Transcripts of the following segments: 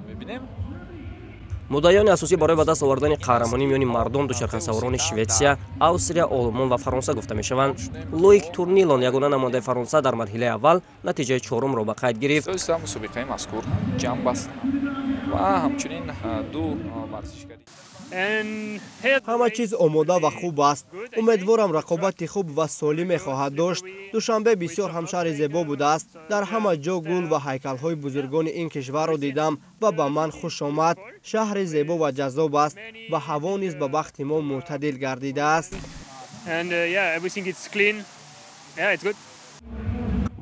می‌بینیم مدعیان اساسی برای به دست آوردن قهرمانی میان مردم دوچرخه‌سواران شوئتسیا، آستریا، آلمان و فرانسه گفته میشوند. لویک تورنیلون یگانه نماینده فرانسه در مرحله اول نتیجه چهارم را به قید گرفت. مسابقه مذکور جمع بست و همچنین دو ورزشکاری همه چیز آماده و خوب است. امیدوارم رقابت خوب و سالم خواهد داشت. دوشنبه بسیار هم شهر زیبا بوده است. در همه جا گل و هیکل‌های بزرگان این کشور را دیدم و به من خوش آمد. شهر زیبا و جذاب است و هوا نیز به بخت ما معتدل گردیده است.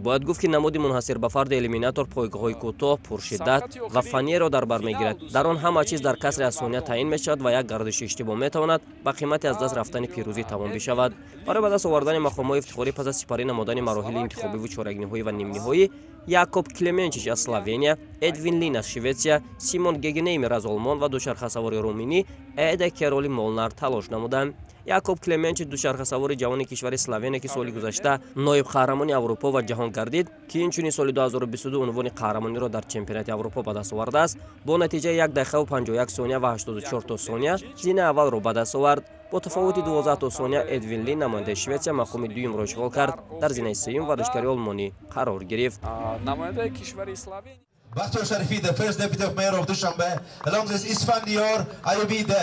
باید گفت که نماد منحصر به فرد الیمیناتور پایگاه‌های کوتاه، پرشدت و فنی را در بر می‌گیرد. در آن همه چیز در کسر از ثانیه تعیین می‌شود و یک گردش اشتباه می‌تواند به قیمت از دست رفتن پیروزی تمام بشود. برای به دست آوردن مقام‌های افتخاری پس از سپری نمودن مراحل انتخابی و چهارگانه‌ای و نیم‌نهایی، یاکوب کلمنچیچ از اسلوونیا، ادوین لین از شوئتسیا، سیمون گگنهیمر از آلمان و دوچرخه‌سوار رومانی ایدا کرولی مولنار تلاش نمودند. یاکوب کلمنچیچ دوچرخه‌سوار جوان کشور اسلوونیا که سال گذشته نایب قهرمان اروپا و جهان گردید که اینچنین سال 2022 عنوان قهرمانی را در چمپیونات اروپا به دست آورده است، با نتیجه 1 دقیقه و 51 ثانیه و 84 تا ثانیه زین اول را به دست آورد. با تفاوت 12 تا ثانیه ادوین لین نماینده شوئتسیا مقام دوم را اشغال کرد. در زینه سوم ورزشکار آلمانی قرار گرفت. نماینده کشور اسلوونیا Bastor Sharifi, the first deputy of mayor of Dushanbe, along with Isfandiyor Ayubi, the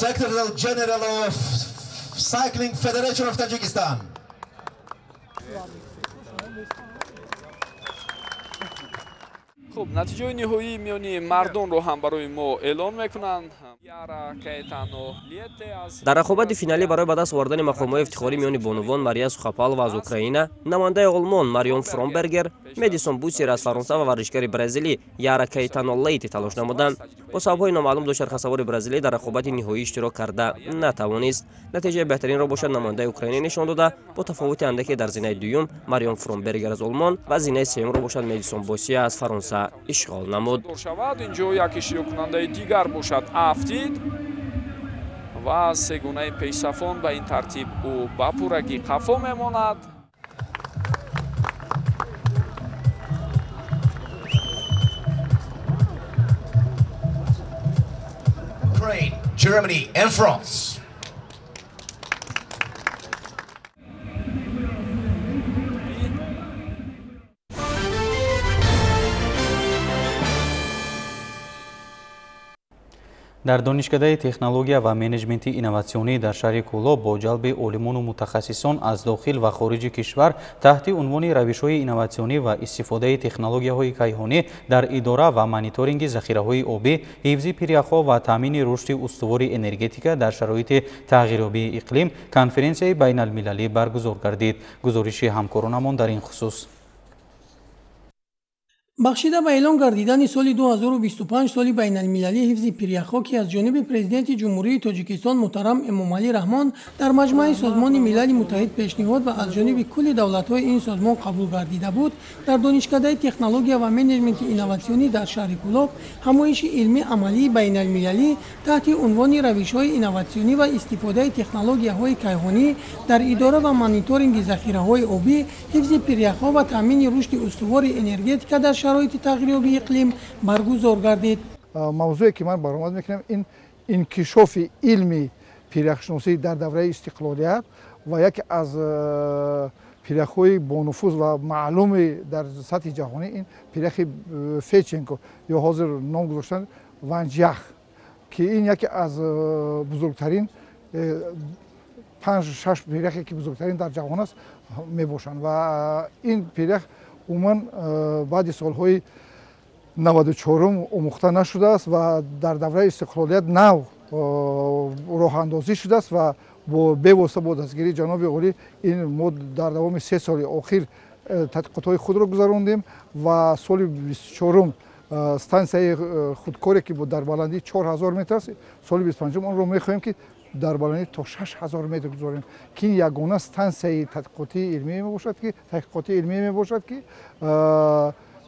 Secretary General of Cycling Federation of Tajikistan. خب نتیجه نهایی میانی مردم رو هم برای ما اعلام میکنند. در رقابت فینالی برای به دست آوردن مقام‌های افتخاری میان بانوان ماریا سوخاپالوا از اوکراین، نماینده آلمان ماریون فرامبرگر، مدیسون بوسیر از فرانسه و ورزشکار برزیلی یارا کایتانو لیتی تلاش نمودند. با سبب‌های نامعلوم دوچرخه‌سوار برزیلی در رقابت نهایی اشتراک کرده نتوانست. نتیجه بهترین را باشد نماینده اوکراین نشان داده. با تفاوت اندکی در زینه دوم ماریون فرامبرگر از آلمان و زینه سوم را باشد مدیسون بوسیر از فرانسه اشغال نمود. اینجا یک اشتراک کننده دیگر باشد افتید و سگونه پیشرفت به این ترتیب او با پورگی قفا میماند. Ukraine, Germany and France. در دانشکده تکنولوژیا و منیجمنت اینواسیونی در شهر کولوب با جلب علمان و متخصصان از داخل و خارج کشور تحت عنوان روش‌های اینواسیونی و استفاده تکنولوژی‌های کیهانی در اداره و مانیتورینگ ذخیره‌های آبی، حفظ پریخ‌ها و تامین رشد استوار انرژتیک در شرایط تغییریابی اقلیم کنفرانسی بین‌المللی برگزار گردید. گزارش همکارانمان در این خصوص. بخشیده به اعلان گردیدن سال 2025 سال بین المللی حفظ پریخ‌ها که از جانب پرزیدنت جمهوری تاجیکستان محترم امامعلی رحمان در مجمع سازمان ملل متحد پیشنهاد و از جانب کل دولت‌های این سازمان قبول گردیده بود، در دانشکده تکنولوژیا و منیجمنت اینواسیونی در شهر کولوب همایش علمی عملی بین المللی تحت عنوان روش‌های اینواسیونی و استفاده تکنولوژی‌های کیهانی در اداره و مانیتورینگ ذخیره‌های آبی، حفظ پریخ‌ها و تامین رشد استوار انرژتیک در شرایط تغییریابی اقلیم برگزار گردید. موضوعی که من برآمد میکنم این انکشاف علمی پریخ‌شناسی در دوره استقلالیت و یکی از پریخ‌های با نفوذ و معلوم در سطح جهانی این پریخ فیچنکو یا حاضر نام گذاشتن ونجیخ که این یکی از بزرگترین 5-6 پریخی که بزرگترین در جهان است میباشند و این پریخ عموما بعد سالهای 94 آموخته نشده است و در دوره استقلالیت نو راه اندازی شده است و با بواسطه با دستگیری جناب عالی این ما در دوام 3 سال اخیر تحقیقات خود را گذراندیم و سال 24 استانسیه خودکاری که در بلندی 4000 متر است، سال 25 آن را می‌خواهیم که در بلندی تا 6000 متر گذاریم که این یگانه استانسیه تحقیقاتی علمی می باشد که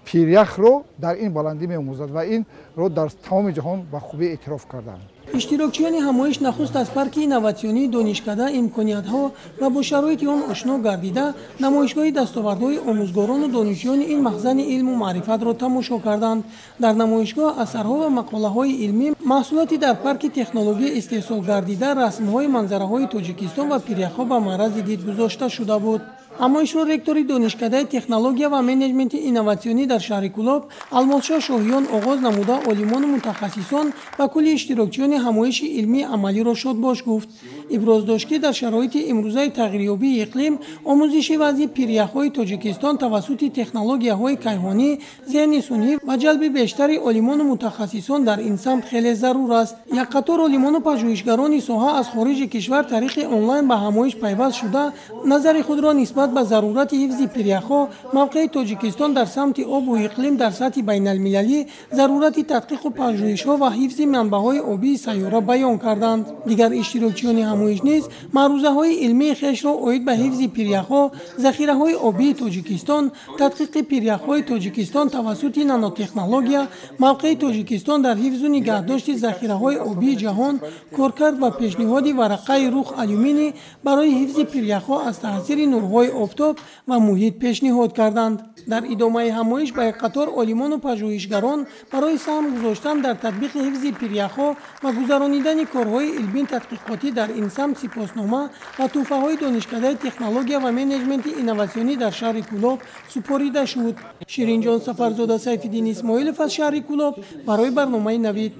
пиряхро дар ин баландӣ меомӯзад ва инро дар тамоми ҷаҳон ба хубӣ эътироф карданд. иштирокчиёни ҳамоиш нахуст аз парки инноватсионии донишкада имкониятҳо ва бо шароити он ошно гардида намоишгоҳи дастовардҳои омӯзгорону донишҷӯёни ин махзани илму маърифатро тамошо карданд. Дар намоишгоҳ асарҳо ва мақолаҳои илмӣ, маҳсулоти дар парки технология истеҳсол гардида, расмҳои манзараҳои Тоҷикистон ва пиряхҳо ба маърази дид гузошта шуда буд. Намоишро ректори донишкадаи технология ва менеҷменти инноватсионӣ дар шаҳри Кӯлоб Алмозшоҳ Шоҳиён оғоз намуда олимону мутахассисон ва кулли иштирокчиёни ҳамоиши илмии амалиро шодбош гуфт. Иброз дошт, ки дар шароити имрӯзаи тағйирёбии иқлим, омӯзиши вазъи пиряхҳои Тоҷикистон тавассути технологияҳои кайҳонӣ, зеҳни сунъӣ ва ҷалби бештари олимону мутахассисон дар ин самт хеле зарур аст. Як қатор олимону пажӯҳишгарони соҳа аз хориҷи кишвар тариқи онлайн ба ҳамоиш пайваст шуда, назари худро нисбат ба зарурати ҳифзи пиряхҳо, мавқеи Тоҷикистон дар самти обу иқлим дар сатҳи байналмилалӣ, зарурати тадқиқу пажӯҳишҳо ва ҳифзи манбаъҳои обии сайёра баён карданд. Дигар иштирокчиёни ҳамоиш низ маърузаҳои илмии хешро оид ба ҳифзи пиряхҳо, захираҳои обии Тоҷикистон, тадқиқи пиряхҳои Тоҷикистон тавассути нанотехнология, мавқеи Тоҷикистон дар ҳифзу нигаҳдошти захираҳои обии ҷаҳон, коркард ва пешниҳоди варақаи рух алюминӣ барои ҳифзи пиряхҳо аз таъсири нурҳои офтоб ва муҳит пешниҳод карданд. Дар идомаи ҳамоиш ба як қатор олимону пажӯҳишгарон барои саҳм гузоштан дар татбиқи ҳифзи пиряхҳо ва гузаронидани корҳои илмии тадқиқотӣ дар ин самт сипоснома ва тӯҳфаҳои донишкадаи технология ва менеҷменти инноватсионӣ дар шаҳри Кӯлоб супорида шуд. Ширинҷон Сафарзода, Сайфиддин Исмоилов аз шаҳри Кӯлоб барои барномаи Навид.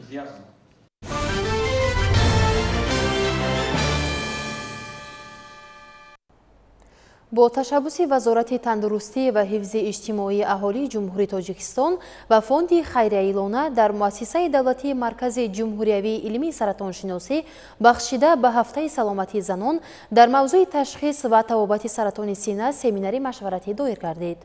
бо ташаббуси Вазорати тандурустӣ ва ҳифзи иҷтимоии аҳолии Ҷумҳурии Тоҷикистон ва фонди хайрияи Лона дар муассисаи давлатии Маркази ҷумҳуриявии илмии саратоншиносӣ бахшида ба ҳафтаи саломатии занон дар мавзӯи ташхис ва табобати саратони сина семинари машваратӣ доир гардид.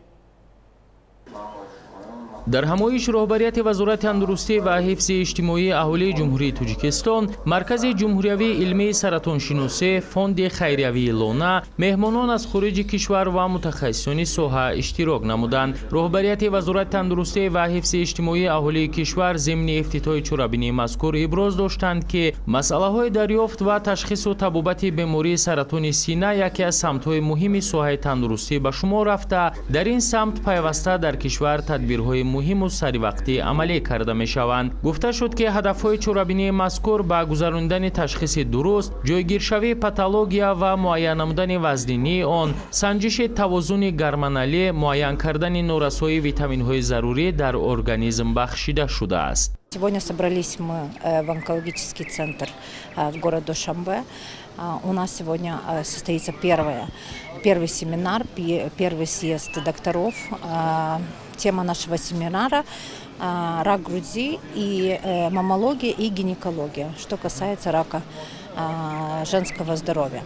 дар ҳамоиш роҳбарияти Вазорати тандурустӣ ва ҳифзи иҷтимоии аҳолии Ҷумҳурии Тоҷикистон, Маркази ҷумҳуриявии илмии саратоншиносӣ, фонди хайриявии Лона, меҳмонон аз хориҷи кишвар ва мутахассисони соҳа иштирок намуданд. Роҳбарияти Вазорати тандурустӣ ва ҳифзи иҷтимоии аҳолии кишвар зимни ифтитоҳи чорабинии мазкур иброз доштанд, ки масъалаҳои дарёфт ва ташхису табобати бемории саратони сина яке аз самтҳои муҳими соҳаи тандурустӣ ба шумор рафта, дар ин самт пайваста дар кишвар тадбирҳои муҳиму саривақтӣ амалӣ карда мешаванд. Гуфта шуд, ки ҳадафҳои чорабинии мазкур ба гузарондани ташхиси дуруст, ҷойгиршавии патология ва муайян намудани вазнинии он, санҷиши тавозуни гормоналӣ, муайян кардани норасоии витаминҳои зарурӣ дар организм бахшида шудааст. Сегодня собрались мы в онкологический центр в город Душанбе. У нас сегодня состоится первый семинар, первый съезд докторов. Тема нашего семинара – рак груди, и маммология и гинекология, что касается рака женского здоровья.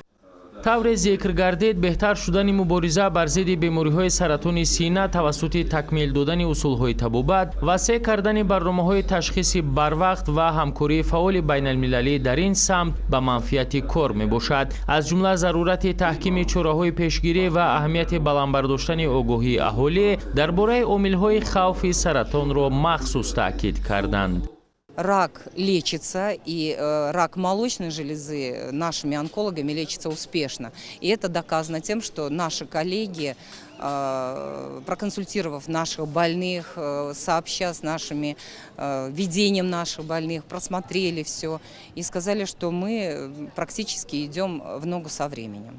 тавре зикр гардид, беҳтар шудани мубориза бар зидди бемориҳои саратони сина тавассути такмил додани усулҳои табобат, васеъ кардани барномаҳои ташхиси барвақт ва ҳамкории фаъоли байналмилалӣ дар ин самт ба манфиати кор мебошад. Аз ҷумла зарурати таҳкими чораҳои пешгирӣ ва аҳамияти баландбардоштани огоҳии аҳолӣ дар бораи омилҳои хавфи саратонро махсус таъкид карданд. Рак лечится, и рак молочной железы нашими онкологами лечится успешно. И это доказано тем, что наши коллеги, проконсультировав наших больных, сообща с нашими видением наших больных, просмотрели все и сказали, что мы практически идем в ногу со временем.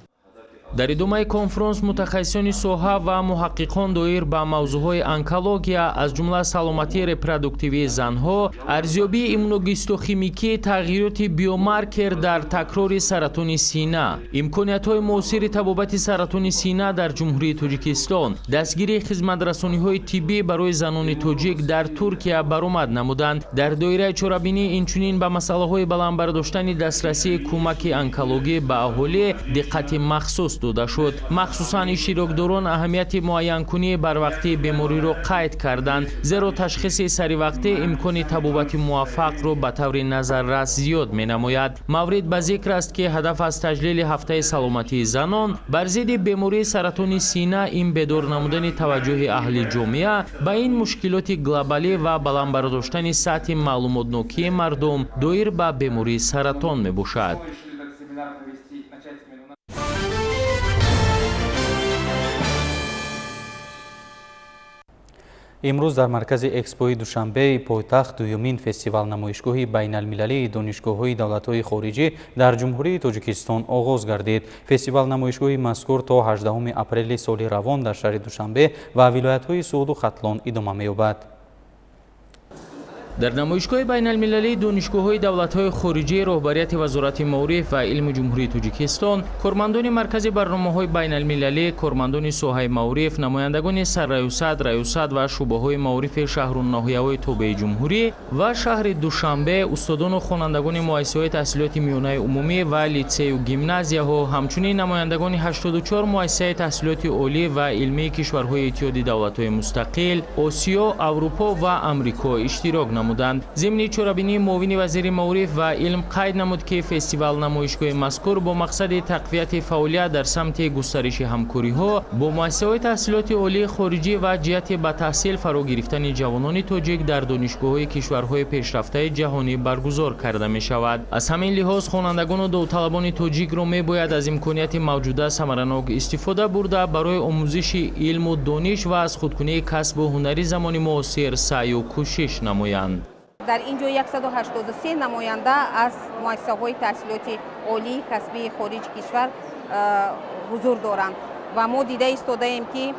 дар идомаи конфронс мутахассисони соҳа ва муҳаққиқон доир ба мавзӯъҳои онкология, аз ҷумла саломатии репродуктивии занҳо, арзёбии иммуногистохимикӣ, тағйироти биомаркер дар такрори саратони сина, имкониятҳои муосири табобати саратони сина дар Ҷумҳурии Тоҷикистон, дастгирии хизматрасониҳои тиббӣ барои занони тоҷик дар Туркия баромад намуданд. Дар доираи чорабинӣ инчунин ба масъалаҳои баландбардоштани дастрасии кӯмаки онкологӣ ба аҳолӣ диққати махсус дода шуд. махсусан иштирокдорон аҳамияти муайянкунии барвақтии бемориро қайд карданд, зеро ташхиси саривақтӣ имкони табобати муваффақро ба таври назаррас зиёд менамояд. маврид ба зикр аст ки ҳадаф аз таҷлили ҳафтаи саломатии занон бар зидди бемории саратони сина ин бедор намудани таваҷҷӯҳи аҳли ҷомеа ба ин мушкилоти глобалӣ ва баландбардоштани сатҳи маълумотнокии мардум доир ба бемории саратон мебошад. имрӯз дар маркази экспои душанбеи пойтахт дуюмин фестивал намоишгоҳи байналмилалии донишгоҳҳои давлатҳои хориҷӣ дар ҷумҳурии Тоҷикистон оғоз гардид. Фестивал намоишгоҳи мазкур то 18 апрели соли равон дар шаҳри Душанбе ва вилоятҳои Суоду Хатлон идома меёбад. дар намоишгоҳи байналмилалии донишгоҳҳои давлатҳои хориҷӣ роҳбарияти вазорати маориф ва илми ҷумҳурии Тоҷикистон, кормандони маркази барномаҳои байналмилалӣ, кормандони соҳаи маориф, намояндагони сарраюсат, раюсат ва шӯъбаҳои маорифи шаҳру ноҳияҳои тобеи ҷумҳурӣ ва шаҳри Душанбе, устодону хонандагони муассисаҳои таҳсилоти миёнаи умумӣ ва литсею гимназияҳо, ҳамчунин намояндагони 84 муассисаи таҳсилоти олӣ ва илмии кишварҳои иттиҳоди давлатҳои мустақил, Осиё, Аврупо ва Амрико иштирок намуданд. ضمن چرابینی معاون وزیر معارف و علم قید نمود که فستیوال نمایشگاه مذکور با مقصد تقویت فعالیت در سمت گسترش همکاری‌ها با مؤسسات تحصیلات عالی خارجی و جهت به تحصیل فرا گرفتن جوانان تاجیک در دانشگاه‌های کشورهای پیشرفته جهانی برگزار کرده می‌شود. از همین لحاظ خوانندگان و داوطلبان تاجیک را می‌باید از امکانات موجوده ثمرناک استفاده برده برای آموزش علم و دانش و از خودکنی کسب و هنری زمان معاصر سعی و کوشش نمایند. در اینجا 183 نماینده از مؤسسه‌های تحصیلاتی عالی کسبی خارج کشور حضور دارند و ما دیده ایستاده‌ایم که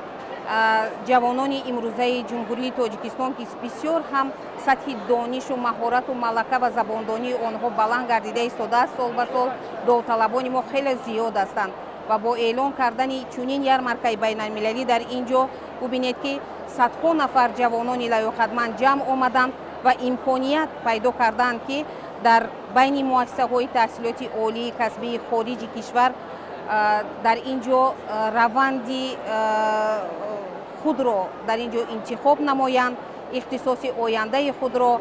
جوانان امروزه جمهوری تاجیکستان که بسیار هم سطح دانش و مهارت و ملکه و زباندانی آنها بلند گردیده ایستاده است. سال به سال داوطلبان ما خیلی زیاد هستند و با اعلان کردن چنین یارمارکه بین‌المللی در اینجا ببینید که صدها نفر جوانان لیاقتمند جمع آمدند و امکانیت پیدا کردند که در بین مؤسسه‌های تحصیلاتی عالی کسبی خارج کشور در اینجا روندی خود را در اینجا انتخاب نمایند، اختصاص آینده خود را،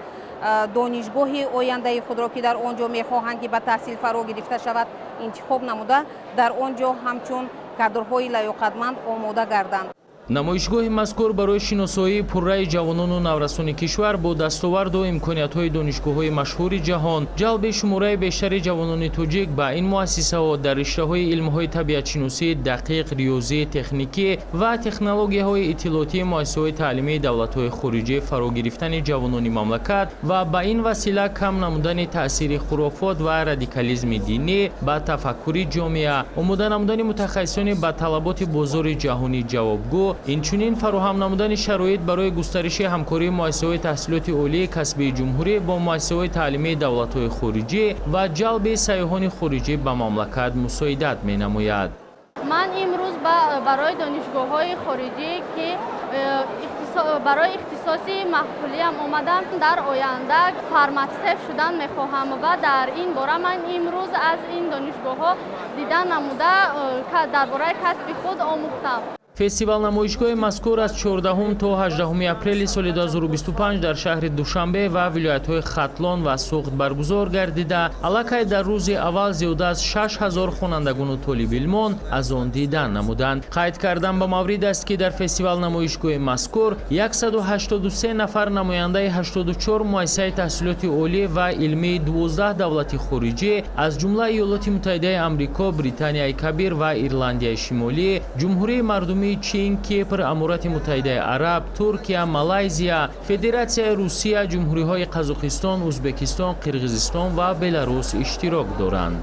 دانشگاه آینده خود را که در آنجا میخواهند که به تحصیل فرا گرفته شود انتخاب نموده در آنجا همچون کادرهای لیاقتمند آماده گردند. намоишгоҳи мазкур барои шиносоии пурраи ҷавонону наврасони кишвар бо дастоварду имкониятҳои донишгоҳҳои машҳури ҷаҳон ҷалби шумораи бештари ҷавонони тоҷик ба ин муассисаҳо дар риштаҳои илмҳои табиатшиносӣ дақиқ, риёзӣ, техникӣ ва технологияҳои иттилоотии муассисаҳои таълимии давлатҳои хориҷӣ фаро гирифтани ҷавонони мамлакат ва ба ин васила кам намудани таъсири хурофот ва радикализми динӣ ба тафаккури ҷомеа, омода намудани мутахассисони ба талаботи бозори ҷаҳонӣ ҷавобгӯ, инчунин фароҳам намудани шароит барои густариши ҳамкории муассисаҳои таҳсилоти олии касбии ҷумҳурӣ бо муассисаҳои таълимии давлатҳои хориҷӣ ва ҷалби сайёҳони хориҷӣ ба мамлакат мусоидат менамояд. ман имрӯз барои донишгоҳҳои хориҷӣ ки барои ихтисоси маҳсулиям омадам, дар оянда фарматсевт шудан мехоҳам ва дар ин бора ман имрӯз аз ин донишгоҳҳо дидан намуда дар бораи касби худ омӯхтам. фестивал намоишгоҳи мазкур аз 14 то 18 апрели соли 2025 дар шаҳри Душанбе ва вилоятҳои Хатлон ва Суғд баргузор гардида, аллакай дар рӯзи аввал зиёда аз 6000 хонандагону толибилмон аз он дидан намуданд. қайд кардан ба маврид аст ки дар фестивал намоишгоҳи мазкур 183 нафар намояндаи 84 муассисаи таҳсилоти олӣ ва илмии 12 давлати хориҷӣ аз ҷумла Иёлоти Муттаҳидаи Амрико, Британияи Кабир ва Ирландияи Шимолӣ, ҷумҳурии мардумии Чин, Кипр, Амурати Муттаҳидаи Араб, Туркия, Малайзия, Федератсияи Русия, ҷумҳуриҳои Қазоқистон, Узбекистон, Қирғизистон ва Беларус иштирок доранд.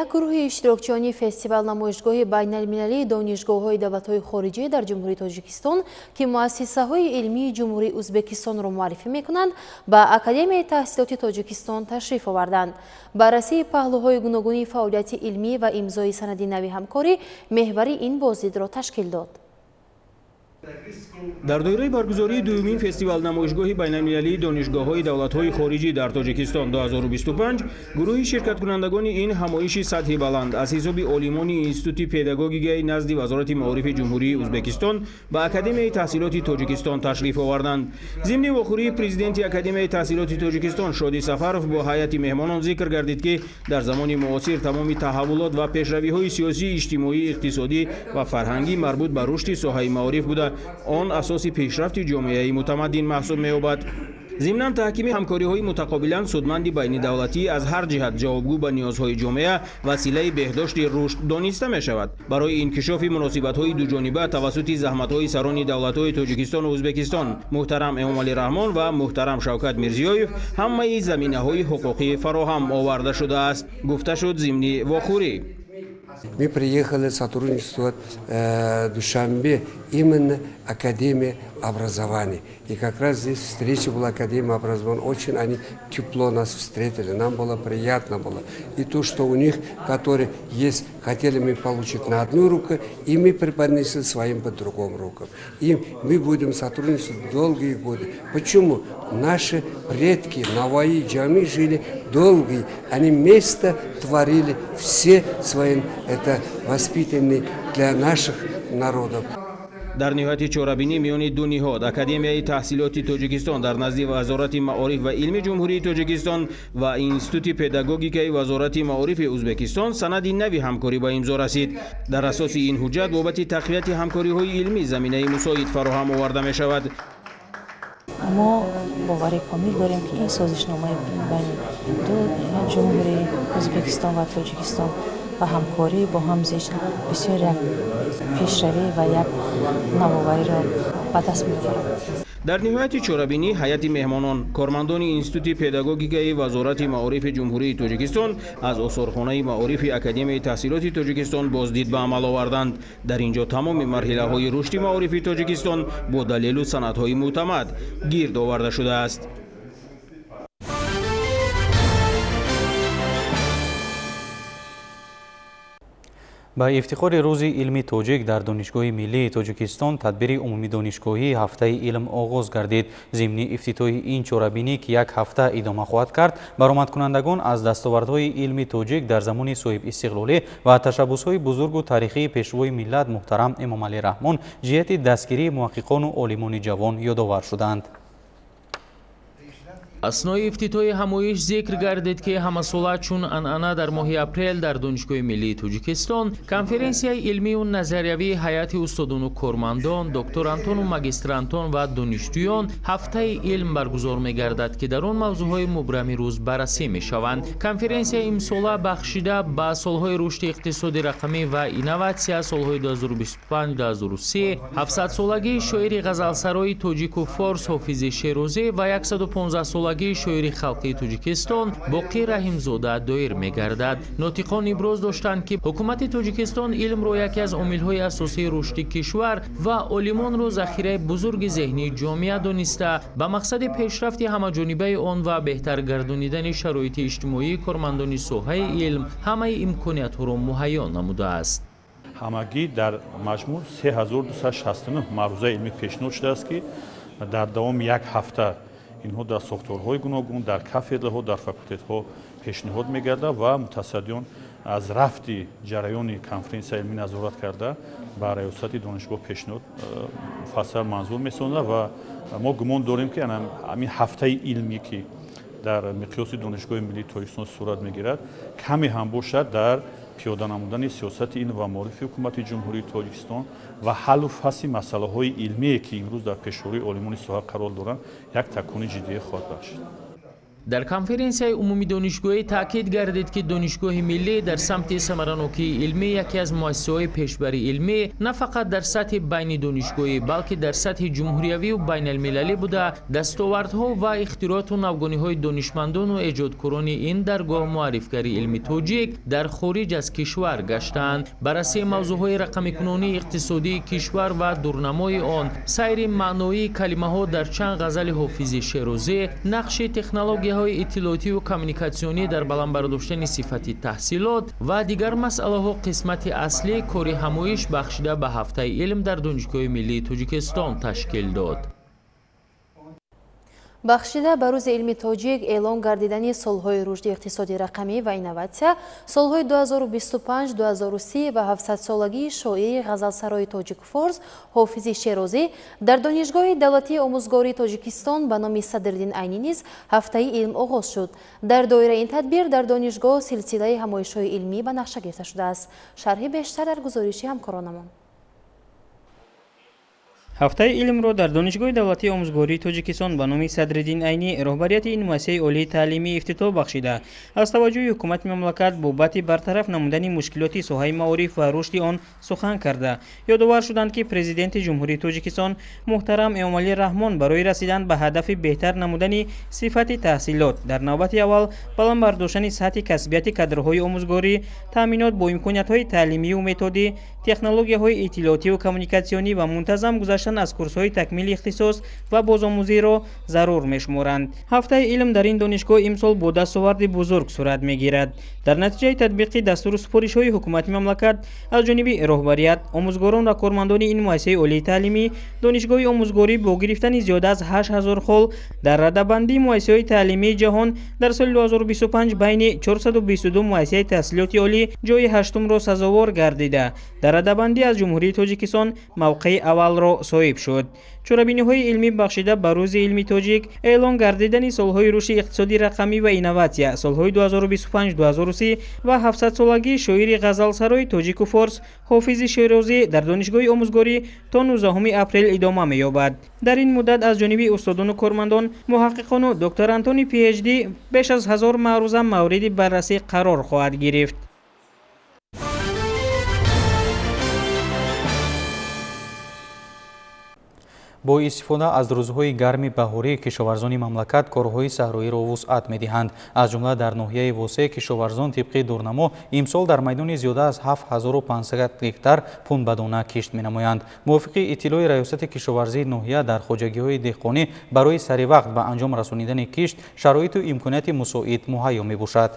як гурӯҳи иштирокчиёни фестивал намоишгоҳи байналмилалии донишгоҳҳои давлатҳои хориҷӣ дар ҷумҳурии Тоҷикистон ки муассисаҳои илмии ҷумҳурии Узбекистонро муаррифӣ мекунанд, ба Академияи таҳсилоти Тоҷикистон ташриф оварданд. баррасии паҳлӯҳои гуногуни фаъолияти илмӣ ва имзои санади нави ҳамкорӣ меҳвари ин бозидро ташкил дод. дар доираи баргузории дуюмин фестивал намоишгоҳи байналмилалии донишгоҳҳои давлатҳои хориҷӣ дар тоҷикистон 2025 гурӯҳи ширкаткунандагони ин ҳамоиши сатҳи баланд аз ҳисоби олимони институти педагогияи назди вазорати маорифи ҷумҳурии ӯзбекистон ба академияи таҳсилоти тоҷикистон ташриф оварданд. зимни вохӯрии президенти академияи таҳсилоти тоҷикистон шоди сафаров бо ҳайати меҳмонон зикр гардид ки дар замони муосир тамоми таҳаввулот ва пешравиҳои сиёсӣ иҷтимоӣ иқтисодӣ ва фарҳангӣ марбут ба рушди соҳаи маориф буда он асоси пешрафти ҷомеаи мутамаддин маҳсуб меёбад. зимнан таҳкими ҳамкориҳои мутақобилан судманди байнидавлатӣ аз ҳар ҷиҳат ҷавобгӯ ба ниёзҳои ҷомеа василаи беҳдошти рушд дониста мешавад. барои инкишофи муносибатҳои дуҷониба тавассути заҳматҳои сарони давлатҳои тоҷикистону ӯзбекистон муҳтарам эмомалӣ раҳмон ва муҳтарам шавкат мирзиёев ҳамаи заминаҳои ҳуқуқӣ фароҳам оварда шудааст, гуфта шуд зимни вохӯрӣ. Мы приехали сотрудничествовать в Душанбе, именно Академия образования. И как раз здесь встреча была Академия образования. Очень они тепло нас встретили, нам было приятно было. И то, что у них, которые есть, хотели мы получить на одну руку, и мы преподнесли своим по другому рукам. И мы будем сотрудничать долгие годы. Почему? Наши предки, Наваи, Джами жили долгие. Они вместе творили все свои воспитанные для наших народов. дар ниҳояти чорабинӣ миёни ду ниҳод академияи таҳсилоти тоҷикистон дар назди вазорати маориф ва илми ҷумҳурии тоҷикистон ва институти педагогикаи вазорати маорифи ӯзбекистон санади нави ҳамкорӣ ба имзо расид. дар асоси ин ҳуҷҷат бобати тақвияти ҳамкориҳои илмӣ заминаи мусоид фароҳам оварда мешавад. мо бовари комил дорем ки ин созишномаи байни ду ҷумҳурии ӯзбекистон ва тоҷикистон و همکاری با هم زیست بسیار یک پیشروی و یک نوآوری را به دست می‌آورد. дар ниҳояти чорабинӣ ҳайати меҳмонон кормандони институти педагогикаи вазорати маорифи ҷумҳурии тоҷикистон аз осорхонаи маорифи академияи таҳсилоти тоҷикистон боздид ба амал оварданд. дар ин ҷо тамоми марҳилаҳои рушди маорифи тоҷикистон бо далелу санадҳои мӯътамад гирд оварда шудааст. ба ифтихори рӯзи илми тоҷик дар донишгоҳи миллии тоҷикистон тадбири умумӣ донишгоҳии ҳафтаи илм оғоз гардид. зимни ифтитоҳи ин чорабинӣ ки як ҳафта идома хоҳад кард, баромадкунандагон аз дастовардҳои илми тоҷик дар замони соҳибистиқлолӣ ва ташаббусҳои бузургу тарихии пешвои миллат муҳтарам Эмомалӣ Раҳмон ҷиҳати дастгирии муҳаққиқону олимони ҷавон ёдовар шуданд. аснои ифтитоҳи ҳамоиш зикр гардид ки ҳамасола чун анъана дар моҳи апрел дар донишгоҳи миллии тоҷикистон конференсияи илмию назариявии ҳайати устодону кормандон, докторантону магистрантон ва донишҷӯён ҳафтаи илм баргузор мегардад ки дар он мавзӯъҳои мубрами рӯз баррасӣ мешаванд. конференсия имсола бахшида ба солҳои рушди иқтисоди рақамӣ ва инноватсия солҳои 2025-2030, 700-солагии шоири ғазалсарои тоҷику форс ҳофизи Шерозӣ ва 115 солагии шоири халқии Тоҷикистон Боқӣ Раҳимзода доир мегардад. нотиқон иброз доштанд ки ҳукумати Тоҷикистон илмро яке аз омилҳои асосии рушди кишвар ва олимонро захираи бузурги зеҳнии ҷомеа дониста ба мақсади пешрафти ҳамаҷонибаи он ва беҳтар гардонидани шароити иҷтимоии кормандони соҳаи илм ҳамаи имкониятҳоро муҳайё намудааст. ҳамагӣ дар маҷмӯъ 3269 маърузаи илмӣ пешниҳод шудааст ки дар давоми як ҳафта инҳо дар сохторҳои гуногун, дар кафедраҳо, дар факултетҳо пешниҳод мегардад ва мутассидиён аз рафти ҷараёни конференсияи илмӣ назорат карда ба раёсати донишгоҳ пешниҳод муфассал манзур месонад ва мо гумон дорем ки ҳамин ҳафтаи илмӣ ки дар миқёси донишгоҳи миллии тоҷикистон сурат мегирад каме ҳам бошад дар пиёда намудани сиёсати илм ва маорифи ҳукумати ҷумҳурии тоҷикистон ва ҳаллу фасли масъалаҳои илмие ки имрӯз дар пешрӯи олимони соҳа қарор доранд як такуни ҷиддие хоҳад бахшид. дар конференсияи умуми донишгоҳӣ таъкид гардид ки донишгоҳи миллӣ дар самти самаранокии илмӣ яке аз муассисаҳои пешбари илмӣ на фақат дар сатҳи байни донишгоҳӣ балки дар сатҳи ҷумҳуриявию байналмилалӣ буда дастовардҳо ва ихтирооту навгониҳои донишмандону эҷодкорони ин даргоҳ муаррифгари илми тоҷик дар хориҷ аз кишвар гаштаанд. баррасии мавзӯъҳои рақамикунонии иқтисодии кишвар ва дурнамои он, сайри маъноии калимаҳо дар чанд ғазали ҳофизи Шерозӣ, нақши технология технологияҳои иттилоотӣ ва коммуникатсионӣ дар баланд бардоштани сифати таҳсилот ва дигар масъалаҳо қисмати аслии кори ҳамоиш бахшида ба ҳафтаи илм дар Донишгоҳи миллии Тоҷикистон ташкил дод. бахшида ба рӯзи илми тоҷик эълон гардидани солҳои рушди иқтисоди рақамӣ ва инноватсия, солҳои 2025, 2030 ва 700-солагии шоири ғазалсарои Тоҷикфорс Ҳофизи Шерозӣ дар Донишгоҳи давлатии омӯзгории Тоҷикистон ба номи Садриддин Айнӣ низ ҳафтаи илм оғоз шуд. Дар доираи ин тадбир дар донишгоҳ силсилаи ҳамоишҳои илмӣ ба нақша гирифта шудааст. шарҳи бештар дар гузориши ҳамкоронамон. ҳафтаи илмро дар Донишгоҳи давлатии омӯзгории Тоҷикистон ба номи Садриддин Айнӣ роҳбарияти инноватсияи олии таълимӣ ифтитоҳ бахшида, аз таваҷҷӯҳи ҳукумати мамлакат бобати бартараф намудани мушкилоти соҳаи маориф ва рушди он сухан карда, ёдовар шуданд ки Президенти Ҷумҳурии Тоҷикистон муҳтарам Эмомалӣ Раҳмон барои расидан ба ҳадафи беҳтар намудани сифати таҳсилот дар навбати аввал баланд бардоштани сатҳи касбияти кадрҳои омӯзгорӣ, таъминот бо имкониятҳои таълимию методӣ, технологияҳои иттилоотиву коммуникатсионӣ ва мунтазам гузаштан аз курсҳои такмили ихтисос ва бозомӯзиро зарур мешуморанд. ҳафтаи илм дар ин донишгоҳ имсол бо дастоварди бузург сурат мегирад. дар натиҷаи татбиқи дастуру супоришҳои ҳукумати мамлакат аз ҷониби роҳбарият, омӯзгорон ва кормандони ин муассисаи олии таълимӣ, донишгоҳи омӯзгорӣ бо гирифтани зиёда аз 8000 хол дар радабандии муассисаҳои таълимии ҷаҳон дар соли 2025 байни 422 муассисаи таҳсилоти олӣ ҷойи 8-умро сазовор гардида, дар радабандӣ аз Ҷумҳурии Тоҷикистон мавқеи аввалро соҳиб шуд. чорабиниҳои илмӣ бахшида ба рӯзи илми тоҷик эълон гардидани солҳои рушди иқтисоди рақамӣ ва инноватсия, солҳои 2025-2030 ва 700-солагии шоири ғазалсарои Тоҷику Форс Ҳофизи Шерозӣ дар Донишгоҳи омӯзгорӣ то 19 апрел идома меёбад. дар ин муддат аз ҷониби устодону кормандон, муҳаққиқону докторантони PhD беш аз 1000 маъруза мавриди баррасӣ қарор хоҳад гирифт. бо истифода аз рӯзҳои гарми баҳорӣ кишоварзони мамлакат корҳои саҳроиро вусъат медиҳанд. аз ҷумла дар ноҳияи Восе кишоварзон тибқи дурнамо имсол дар майдони зиёда аз 7500 гектар пунбадона кишт менамоянд. мувофиқи иттилои раёсати кишоварзии ноҳия дар хоҷагиҳои деҳқонӣ барои саривақт ба анҷом расонидани кишт шароиту имконияти мусоид муҳайё мебошад.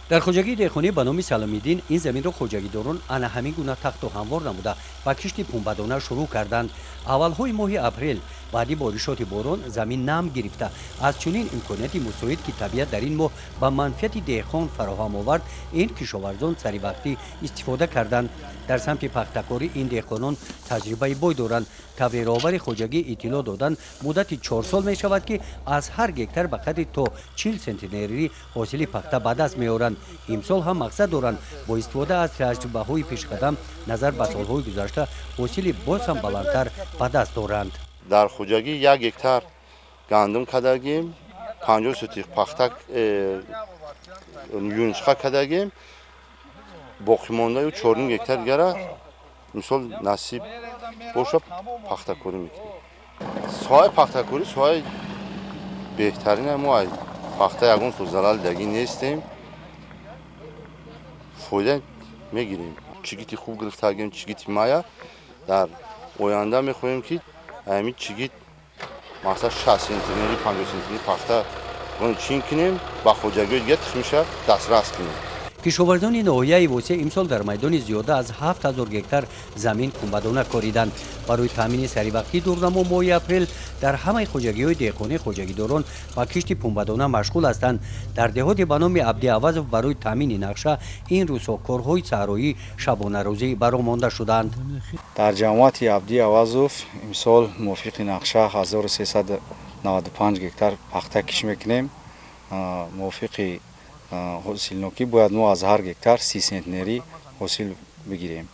дар хоҷагии деҳқонӣ ба номи Саломиддин ин заминро хоҷагидорон ана ҳамин гуна тахту ҳамвор намуда ба кишти пунбадона шурӯъ карданд. аввалҳои моҳи апрел баъди боришоти борон замин нам гирифта, аз чунин имконияти мусоид ки табиат дар ин моҳ ба манфиати деҳқон фароҳам овард, ин кишоварзон саривақтӣ истифода карданд. дар самти пахтакорӣ ин деҳқонон таҷрибаи бой доранд. таври роҳбари хоҷагӣ иттилоъ доданд муддати 4 сол мешавад ки аз ҳар гектар ба қадри то 40 сентнерӣ ҳосили пахта ба даст меоранд. имсол ҳам мақсад доранд бо истифода аз таҷрибаҳои пешқадам назар ба солҳои гузашта ҳосили боз ҳам баландтар ба даст доранд. дар хоҷагӣ 1 гектар гандум кардагим, 50 сутиқ пахта юнчқа кардагим, боқимондаи 4 гектар дигара мисол насиб боша пахтакорӣ мекунем. соҳаи пахтакорӣ соҳаи беҳтарина. мо аз пахта ягон сӯ залал дагӣ нестем, фоида мегирем. чигити хуб гирифтагим, чигити мая. дар оянда мехоҳем ки ҳамин чигит масалан 60 сентнери 50 сентнери пахта чин кунем, ба хоҷагиҳои дигар тухмиша дастрас кунем. кишоварзони ноҳияи Восе имсол дар майдони зиёда аз 7000 гектар замин пунбадона кориданд. барои таъмини саривақтии дурнамо моҳи апрел дар ҳамаи хоҷагиҳои деҳқонӣ хоҷагидорон ба кишти пунбадона машғул ҳастанд. дар деҳоти ба номи Абди Авазов барои таъмини нақша ин рӯзҳо корҳои саҳроӣ шабонарӯзӣ баромонда шуданд. дар ҷамоати Абди Авазов имсол мувофиқи нақша 1395 гектар пахта киш мекунем. мувофиқи ҳосилнокӣ бояд мо аз ҳар гектар 30 сентнерӣ ҳосил бигирем.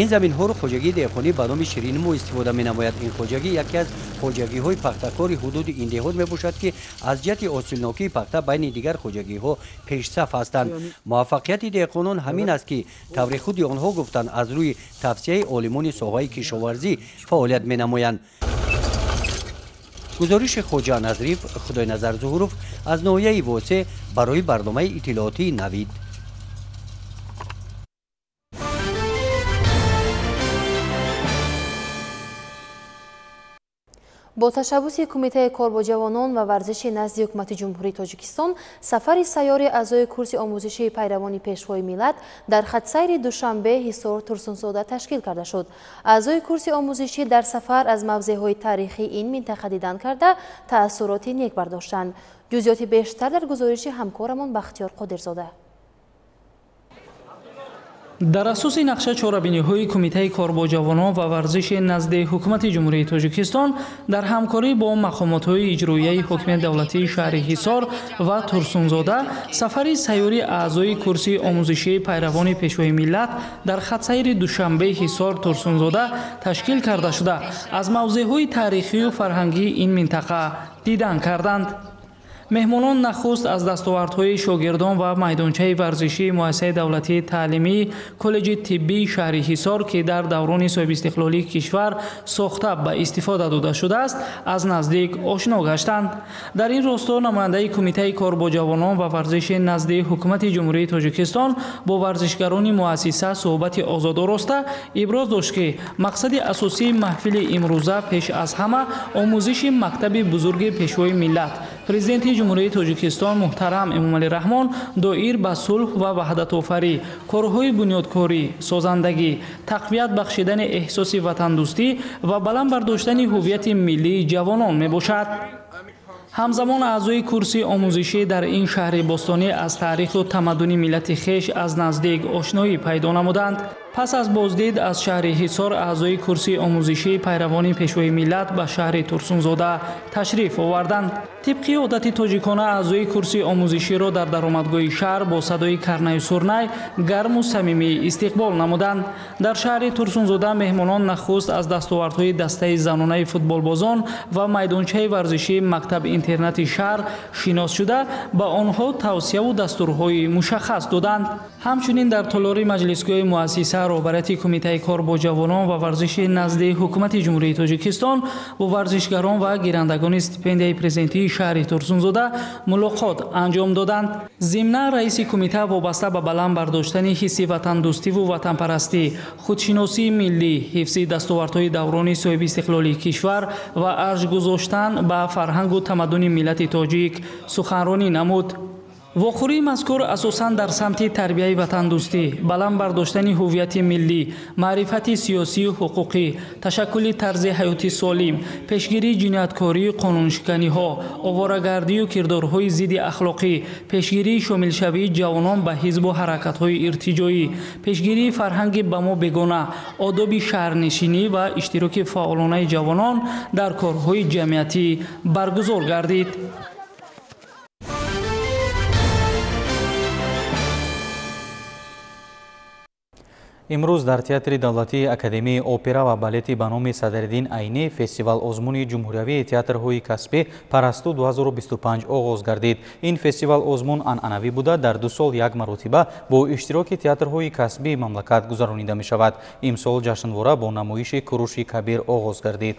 ин заминҳоро хоҷагии деҳқонӣ ба номи Ширинимо истифода менамояд. ин хоҷагӣ яке аз хоҷагиҳои пахтакори ҳудуди ин деҳот мебошад ки аз ҷиҳати ҳосилнокии пахта байни дигар хоҷагиҳо пешсаф ҳастанд. муваффақияти деҳқонон ҳамин аст ки таври худи онҳо гуфтанд аз рӯи тавсияи олимони соҳаи кишоварзӣ фаъолият менамоянд. гузориши Хоҷа Назриф, Худойназар Зуҳуров аз ноҳияи Восе барои барномаи иттилоотии Навид. با تشبوس کمیته کار با جوانان و ورزش نزد حکومت جمهوری تاجیکستان سفر سیاری اعضای کورس آموزشی پیروان پیشوای ملت در خط سیر دوشنبه حصار ترسونزاده تشکیل کرده شد. اعضای کورس آموزشی در سفر از موضع‌های تاریخی این منطقه دیدن کرده تأثیراتی نیک برداشتند. جزئیات بیشتر در گزارش همکارمان بختیار قادرزاده. در اساس نقشه چاره‌بینی‌های کمیته کار با جوانان و ورزش نزد حکومت جمهوری تاجیکستان در همکاری با مقامات‌های اجرایی حکومت دولتی شهر حصار و ترسونزاده سفر سیاری اعضای کورس آموزشی پیروان پیشوای ملت در خط سیر دوشنبه حصار ترسونزاده تشکیل کرده شده از موضع‌های تاریخی و فرهنگی این منطقه دیدن کردند. مهمانان نخست از دستاوردهای شاگردان و میدانچه ورزشی مؤسسه دولتی تعلیمی کالج طبی شهر حصار که در دوران صاحب استقلالی کشور ساخته به استفاده داده شده است از نزدیک آشنا گشتند. در این راستا نماینده کمیته کار با جوانان و ورزش نزد حکومت جمهوری تاجیکستان با ورزشکاران مؤسسه صحبت آزاد راسته ابراز داشت که مقصد اساسی محفل امروزه پیش از همه آموزش مکتب بزرگ پیشوای ملت پرزیدنت جمهوری تاجیکستان محترم امامعلی رحمان دایر به صلح و وحدت آفرینی، کارهای بنیادکاری، سازندگی، تقویت بخشیدن احساس وطن دوستی و بلند برداشتن هویت ملی جوانان می باشد. همزمان اعضای کورس آموزشی در این شهر باستانی از تاریخ و تمدن ملت خویش از نزدیک آشنایی پیدا نمودند. پس از بازدید از شهر حصار اعضای کورس آموزشی پیروان پیشوای ملت به شهر ترسونزاده تشریف آوردند. طبق عادت تاجیکانه اعضای کورس آموزشی را در درآمدگاه شهر با صدای کرنه و سرنای گرم و صمیمی استقبال نمودند. در شهر ترسونزاده مهمانان نخست از دستاوردهای دسته زنانه فوتبالبازان و میدانچه ورزشی مکتب اینترنت شهر شناس شده به آنها توصیه و دستورهای مشخص دادند. همچنین در تالار مجلسگاه مؤسسه رهبریت کمیته کار با جوانان و ورزش نزد حکومت جمهوری تاجیکستان با ورزشکاران و گیرندگان استیپندیای پرزنتی شهر ترسونزاده ملاقات انجام دادند. ضمن رئیس کمیته وابسته به بلند برداشتن حس وطن دوستی و وطن پرستی، خودشناسی ملی، حفظ دستاوردهای دوران صاحب استقلالی کشور و ارج گذاشتن به فرهنگ و تمدن ملت تاجیک سخنرانی نمود. واخوری مذکور اساساً در سمت تربیت وطن دوستی، بلند برداشتن هویت ملی، معرفت سیاسی و حقوقی، تشکل طرز حیاتی سالم، پیشگیری جنایتکاری و قانونشکنی‌ها، آواره‌گردی و کردارهای ضد اخلاقی، پیشگیری شامل شوی جوانان به حزب و حرکت‌های ارتجاعی، پیشگیری فرهنگ به ما بیگانه، آداب شهرنشینی و اشتراک فعالانه جوانان در کارهای جمعیتی برگزار گردید. امروز در تئاتر دولتی اکادمی اپرا و بالети ба номи Садриддин Айни фестивал озмуни ҷумҳуриявии театрҳои касбӣ парасту 2025 оғоз гардид. Ин фестивал озмун анъанавӣ буда дар 2 сол як маротиба бо иштироки театрҳои касбии мамлакат гузаронида мешавад. Имсол ҷашнвора бо намоиши куруши кабир оғоз гардид.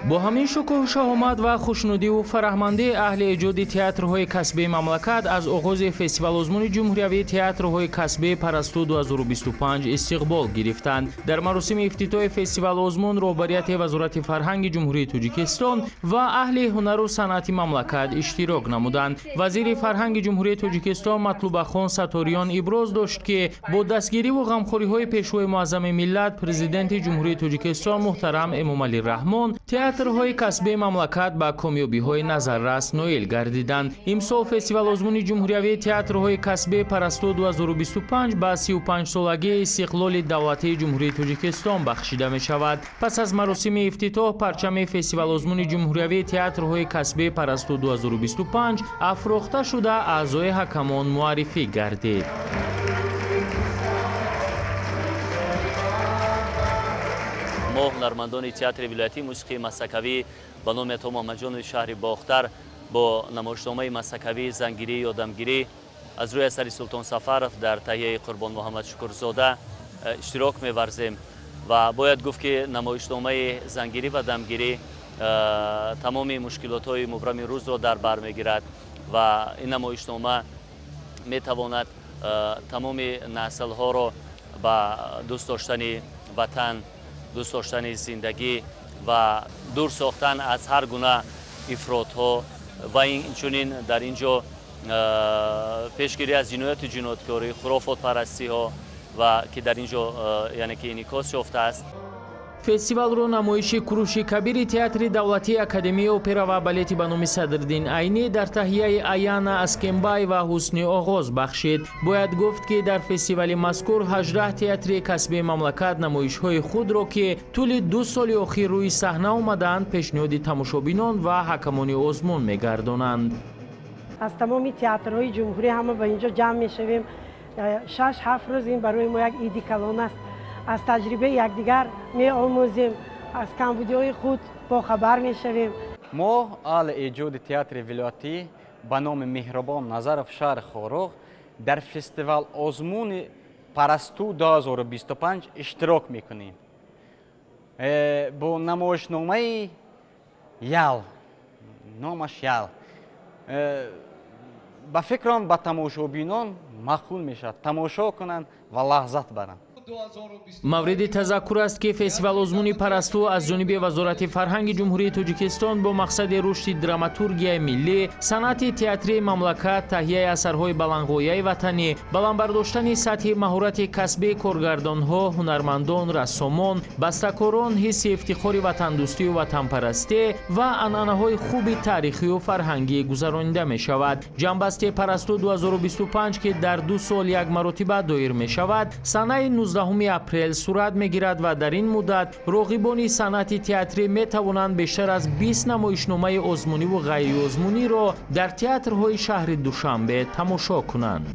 با همین شکوه شهامت و خوشنودی و فرهمندی اهل ایجاد تئاترهای کسبی مملکت از آغاز فستیوال ازمون جمهوریوی تئاترهای کسبی پرستو 2025 استقبال گرفتند. در مراسم افتتاح فستیوال ازمون رهبریت وزارت فرهنگ جمهوری تاجیکستان و اهل هنر و صنعت مملکت اشتراک نمودند. وزیر فرهنگ جمهوری تاجیکستان مطلوب خان ستاریان ابراز داشت که با دستگیری و غمخوری‌های پیشوای معظم ملت پرزیدنت جمهوری تاجیکستان محترم امامعلی رحمان تئاترهای کسبی مملکت با کامیابی‌های نظررس نویل گردیدند. امسال فستیوال ازمون جمهوریوی تئاترهای کسبی پرستو 2025 با 35 سالگی استقلال دولتی جمهوری تاجیکستان بخشیده می شود. پس از مراسم افتتاح پرچم فستیوال ازمون جمهوریوی تئاترهای کسبی پرستو 2025 افروخته شده اعضای حکمان معرفی گردید. ما هنرمندان تئاتر ولایتی موسیقی مسکوی به نام عطا محمدجان شهر باختر با نمایشنامه مسکوی زنگیری یادمگیری از روی اثر سلطان سفرف در تهیه قربان محمد شکرزاده اشتراک می‌ورزیم و باید گفت که نمایشنامه زنگیری و دمگیری тамоми мушкилотҳои мубрами рӯзро дар бар мегирад ва ин намоишнома метавонад тамоми наслҳоро ба дӯст доштани ватан, дӯст доштани зиндагӣ ва дур сохтан аз ҳар гуна ифротҳо ва инчунин дар ин ҷо пешгирӣ аз ҷинояту ҷинояткорӣ, хурофотпарастиҳо ва ки дар ин ҷо яъне ки инъикос ёфтааст. фестивалро намоиши курӯши кабири театри давлатии академияи опера ва балети ба номи Садриддин Айнӣ дар таҳияи Аяна Аскембай ва ҳусни оғоз бахшид. Бояд гуфт ки дар фестивали мазкур 18 театри касбии мамлакат намоишҳои худро ки тӯли 2 соли охир рӯи саҳна омаданд пешниҳоди тамошобинон ва ҳакамони озмун мегардонанд. аз тамоми театрҳои ҷумҳурӣ ҳама ба инҷо ҷамъ мешавем. 6-7 рӯз ин барои мо як иди калон аст. аз таҷрибаи якдигар меомӯзем, аз камбудиҳои худ бохабар мешавем. мо аҳли эҷоди театри вилоятӣ ба номи Меҳрубон Назаров шаҳри Хоруғ дар фестивал озмуни Парасту 2025 иштирок мекунем. бо намоишномаи ял, номаш ял. ба фикрам ба тамошобинон мақбул мешавад, тамошо кунанд ва лаҳзат баранд. мавриди тазаккур аст ки фестивал озмуни Парасту аз ҷониби Вазорати фарҳанги Ҷумҳурии Тоҷикистон бо мақсади рушди драматургияи миллӣ, санъати театрии мамлакат, таҳияи асарҳои баландғояи ватанӣ, баландбардоштани сатҳи маҳорати касбии коргардонҳо, ҳунармандон, рассомон, бастакорон, ҳисси ифтихори ватандӯстию ватанпарастӣ ва анъанаҳои хуби таърихию фарҳангӣ гузаронида мешавад. ҷанбасти Парасту 2025 ки дар 2 сол як маротиба доир мешавад, санаи 19 апрел сурат мегирад ва дар ин муддат роғибони санъати театрӣ метавонанд бештар аз 20 намоишномаи озмуниву ғайриозмуниро дар театрҳои шаҳри Душанбе тамошо кунанд.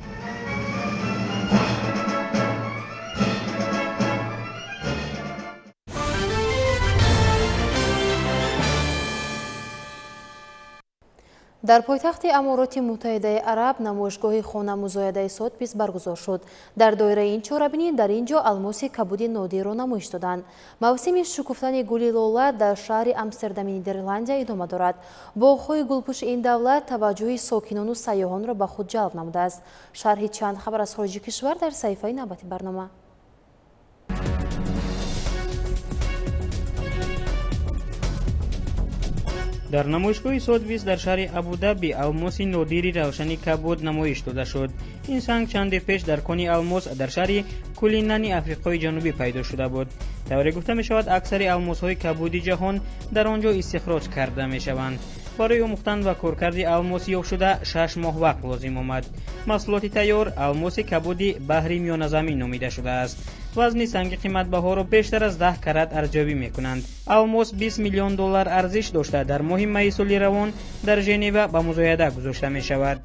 дар пойтахти Амороти Муттаҳидаи Араб намоишгоҳи хона музоядаи Сотбис баргузор шуд. Дар доираи ин чорабинӣ дар ин ҷо алмоси кабуди нодирро намоиш доданд. мавсими шукуфтани гули лола дар шаҳри Амстердами Нидерландия идома дорад. боғҳои гулпӯши ин давлат таваҷҷӯҳи сокинону сайёҳонро ба худ ҷалб намудааст. шарҳи чанд хабар аз хориҷи кишвар дар саҳифаи навбати барнома. дар намоишгоҳи Сотбис дар шаҳри Абудаби алмоси нодири равшани кабуд намоиш дода шуд. ин санг чанде пеш дар кони алмос дар шаҳри Кулинани Африқои ҷанубӣ пайдо шуда буд. тавре гуфта мешавад аксари алмосҳои кабуди ҷаҳон дар он ҷо истихроҷ карда мешаванд. барои омӯхтан ва коркарди алмос ёфтшуда 6 моҳ вақт лозим омад. маҳсулоти тайёр алмоси кабуди баҳри миёназамин номида шудааст. вазни санги қиматбаҳоро бештар аз 10 карат арзёбӣ мекунанд. алмос $20 миллион арзиш дошта дар моҳи майи соли равон дар Женева ба музояда гузошта мешавад.